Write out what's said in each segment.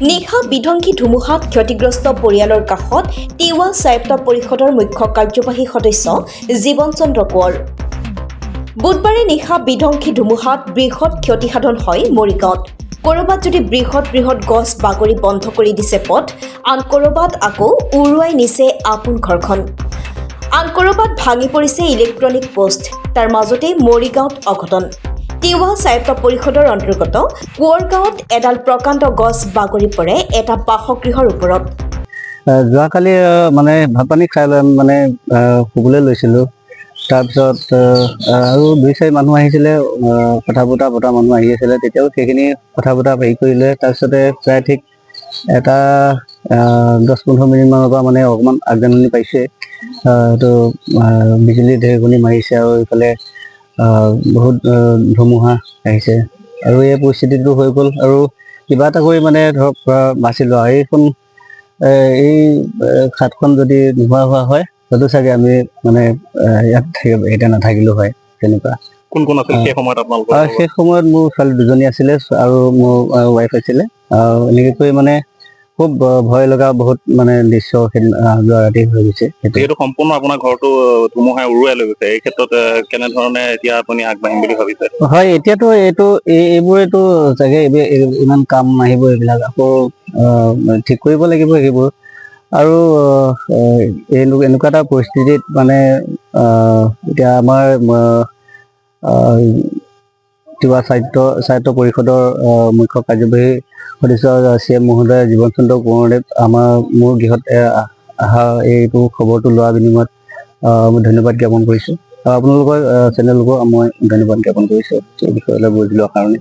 নিশা বিধ্বংসী ধুমুহাত ক্ষতিগ্ৰস্ত পৰিয়ালৰ কাষত টিৱা স্বায়ত্ত পৰিষদৰ মুখ্য কাৰ্যবাহী সদস্য জীৱন চন্দ্ৰ কোঁৱৰ। বুধবাৰে নিশা বিধ্বংসী ধুমুহাত বৃহৎ ক্ষতিসাধন হয় মৰিগাঁৱত। ক'ৰবাত যদি বৃহৎ গছ বাগৰি বন্ধ কৰি দিছে পথ, আন ক'ৰবাত আকৌ উৰুৱাই নিছে আপোন ঘৰখন। আন ক'ৰবাত ভাঙি পৰিছে ইলেক্ট্ৰনিক পোষ্ট। তাৰ মাজতেই মৰিগাঁৱত অঘটন। টিৱা স্বায়ত্ত পৰিষদৰ অন্তৰ্গত কোঁৱৰ গাঁৱত এডাল প্ৰকাণ্ড গছ বাগৰি পৰে এটা বাসগৃহৰ ওপৰত। যোৱাকালি মানে ভাত পানী খাই লৈ মানে শুবলৈ লৈছিলোঁ। তাৰপিছত আৰু 2-4 মানুহ আহিছিলে, কথা বতৰা মানুহ আহি আছিলে। তেতিয়াও সেইখিনি কথা বতৰা হেৰি কৰিলে। তাৰপিছতে প্ৰায় ঠিক এটা 10-15 মিনিটমানৰ পৰা মানে অকণমান আগজাননী পাইছে। এইটো বিজুলী ঢেৰেকণি মাৰিছে আৰু এইফালে বহুত ধুমুহা আহিছে আৰু এই পৰিস্থিতিটো হৈ গ'ল আৰু কিবা এটা কৰি মানে ধৰক বাচিলোঁ আৰু এইখন এই খাটখন যদি নোহোৱা হোৱা হয় হয়তো চাগে আমি মানে ইয়াত এতিয়া নাথাকিলোঁ হয়। তেনেকুৱা কোন কোন আছিল সেই সময়ত আপোনালোকৰ? সেই সময়ত মোৰ ছোৱালী 2জনী আছিলে আৰু মোৰ ৱাইফ আছিলে। এনেকৈ কৰি মানে খুব ভয় লগা বহুত মানে দৃশ্য যোৱা ৰাতি হৈ গৈছে। যিহেতু সম্পূৰ্ণ আপোনাৰ ঘৰটো ধুমুহাই উৰুৱাই লৈ গৈছে, এই ক্ষেত্ৰত কেনেধৰণে এতিয়া আপুনি আগবাঢ়িম বুলি ভাবিছে? হয়, এতিয়াতো এইবোৰেতো চাগে ইমান কাম নাহিব। এইবিলাক আকৌ ঠিক কৰিব লাগিব সেইবোৰ। আৰু এনেকুৱা এটা পৰিস্থিতিত মানে এতিয়া আমাৰ টিৱা স্বায়ত্ত পৰিষদৰ মুখ্য কাৰ্যবাহী সদস্য CM মহোদয় জীৱন চন্দ্ৰ কোঁৱৰদেৱ মোৰ গৃহত অহা এইটো খবৰটো লোৱাৰ বিনিময়ত মই ধন্যবাদ জ্ঞাপন কৰিছোঁ। আপোনালোকৰ চেনেলকো মই ধন্যবাদ জ্ঞাপন কৰিছোঁ এই বিষয়লৈ বুজি লোৱাৰ কাৰণে।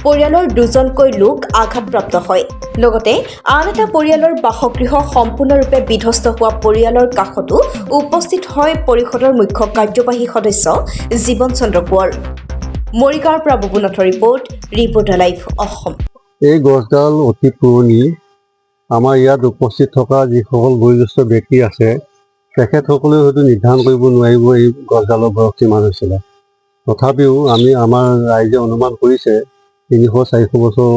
পৰিয়ালৰ 2জনকৈ লোক আঘাতপ্ৰাপ্ত হয়। লগতে আন এটা পৰিয়ালৰ বাসগৃহ সম্পূৰ্ণৰূপে বিধ্বস্ত হোৱা পৰিয়ালৰ কাষতো উপস্থিত হয় পৰিষদৰ মুখ্য কাৰ্যবাহী সদস্য জীৱন চন্দ্ৰ কোঁৱৰ। মৰিগাঁৱৰ পৰা বুবুনাথৰ ৰিপৰ্টাৰ লাইভ অসম। এই গছডাল অতি পুৰণি। আমাৰ ইয়াত উপস্থিত থকা যিসকল বয়োজ্যেষ্ঠ ব্যক্তি আছে তেখেতসকলেও হয়তো নিৰ্ধাৰণ কৰিব নোৱাৰিব এই গছডালৰ বয়স কিমান হৈছিলে। তথাপিও আমাৰ ৰাইজে অনুমান কৰিছে 300-400 বছৰ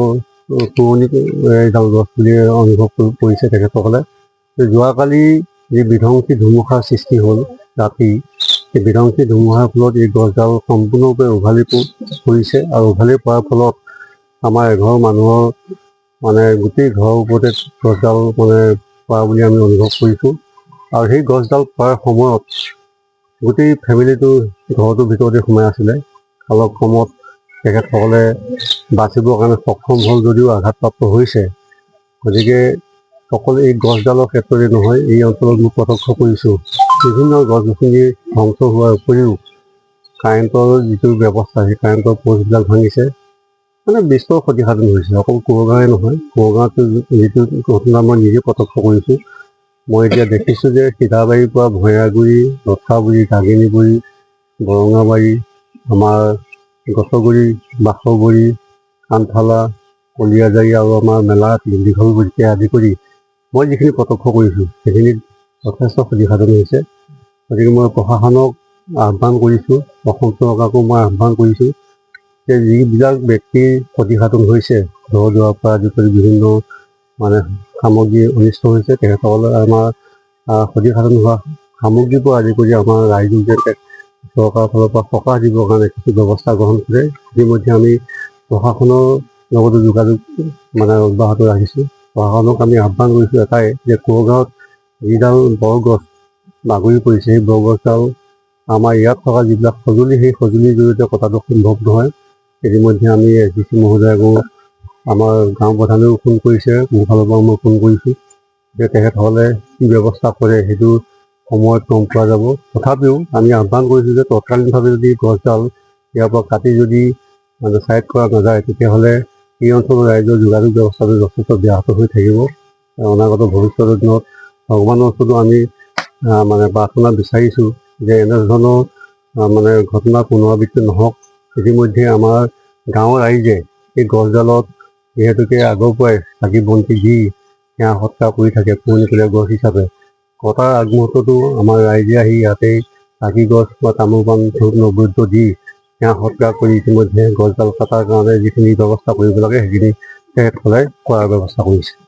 পুৰণি এইডাল গছ বুলি অনুভৱ কৰিছে তেখেতসকলে। যোৱাকালি যি বিধ্বংসী ধুমুহাৰ সৃষ্টি হ'ল ৰাতি, সেই বিধ্বংসী ধুমুহাৰ ফলত এই গছডাল সম্পূৰ্ণৰূপে উভালি পৰিছে আৰু উভালি পৰাৰ ফলত আমাৰ এঘৰ মানুহৰ মানে গোটেই ঘৰৰ ওপৰতে গছডাল মানে পৰা বুলি আমি অনুভৱ কৰিছোঁ। আৰু সেই গছডাল পৰাৰ সময়ত গোটেই ফেমিলিটো ঘৰটোৰ ভিতৰতে সোমাই আছিলে। কালক্ৰমত তেখেতসকলে বাচিবৰ কাৰণে সক্ষম হ'ল যদিও আঘাতপ্ৰাপ্ত হৈছে। গতিকে অকল এই গছডালৰ ক্ষেত্ৰতে নহয়, এই অঞ্চলত মই প্ৰত্যক্ষ কৰিছোঁ বিভিন্ন গছ গছনি ধ্বংস হোৱাৰ উপৰিও কাৰেণ্টৰ যিটো ব্যৱস্থা, সেই কাৰেণ্টৰ প'ষ্টবিলাক ভাঙিছে। মানে বিস্তৰ ক্ষতিসাধন হৈছে। অকল কোঁৱৰ গাঁৱে নহয়, কোঁৱৰ গাঁৱতো যিটো ঘটনা মই নিজে প্ৰত্যক্ষ কৰিছোঁ। মই এতিয়া দেখিছোঁ যে সিধাবাৰীৰ পৰা ভৈয়াগুৰি, লঠাগুৰি, গাগিনীগুৰি, বৰঙাবাৰী, আমাৰ গছগুৰি, বাসগুৰি, কাণফালা, কলিয়াজাৰী আৰু আমাৰ মেলা দীঘলগুৰিকে আদি কৰি মই যিখিনি প্ৰত্যক্ষ কৰিছোঁ সেইখিনিত যথেষ্ট ক্ষতিসাধন হৈছে। গতিকে মই প্ৰশাসনক আহ্বান কৰিছোঁ, অসম চৰকাৰকো মই আহ্বান কৰিছোঁ যে যিবিলাক ব্যক্তিৰ ক্ষতিসাধন হৈছে, ঘৰ দুৱাৰৰ পৰা আদি কৰি বিভিন্ন মানে সামগ্ৰী অনিষ্ট হৈছে, তেখেতসকলে আমাৰ ক্ষতিসাধন হোৱা সামগ্ৰীৰ পৰা আদি কৰি আমাৰ ৰাইজক যে চৰকাৰৰ ফালৰ পৰা সকাহ দিবৰ কাৰণে কিছু ব্যৱস্থা গ্ৰহণ কৰে। ইতিমধ্যে আমি প্ৰশাসনৰ লগতো যোগাযোগ মানে অব্যাহত ৰাখিছোঁ। প্ৰশাসনক আমি আহ্বান কৰিছোঁ এটাই যে কোঁৱৰ গাঁৱত যিডাল বৰগছ বাগৰি পৰিছে, সেই বৰগছডাল আমাৰ ইয়াত থকা যিবিলাক সঁজুলি, সেই সঁজুলিৰ জৰিয়তে কটাটো সম্ভৱ নহয়। ইতিমধ্যে আমি SDC মহোদয়কো আমাৰ গাঁও প্ৰধানেও ফোন কৰিছে, মোৰ ফালৰ পৰা মই ফোন কৰিছোঁ যে তেখেতসকলে কি ব্যৱস্থা কৰে সেইটো সময়ত গম পোৱা যাব। তথাপিও আমি আহ্বান কৰিছোঁ যে তৎকালীনভাৱে যদি গছডাল ইয়াৰ পৰা কাটি যদি মানে ছাইড কৰা নাযায়, তেতিয়াহ'লে এই অঞ্চলৰ ৰাইজৰ যোগাযোগ ব্যৱস্থাটো যথেষ্ট ব্যাহত হৈ থাকিব। অনাগত ভৱিষ্যতৰ দিনত ভগৱানৰ ওচৰতো আমি মানে প্ৰাৰ্থনা বিচাৰিছোঁ যে এনেধৰণৰ মানে ঘটনা পুনৰাবৃত্তি নহওক। ইতিমধ্যে আমাৰ গাঁৱৰ ৰাইজে এই গছডালত যিহেতুকে আগৰ পৰাই চাকি বন্তি দি সেৱা সৎকাৰ কৰি থাকে পুৰণিকলীয়া গছ হিচাপে, কটাৰ আগমুহূৰ্ততো আমাৰ ৰাইজে আহি ইয়াতেই চাকি গছ বা তামোল পাণ ধূপ নৈবেদ্য দি সেৱা সৎকাৰ কৰি ইতিমধ্যে গছডাল কটাৰ কাৰণে যিখিনি ব্যৱস্থা কৰিব লাগে সেইখিনি তেখেতসকলে কৰাৰ ব্যৱস্থা কৰিছে।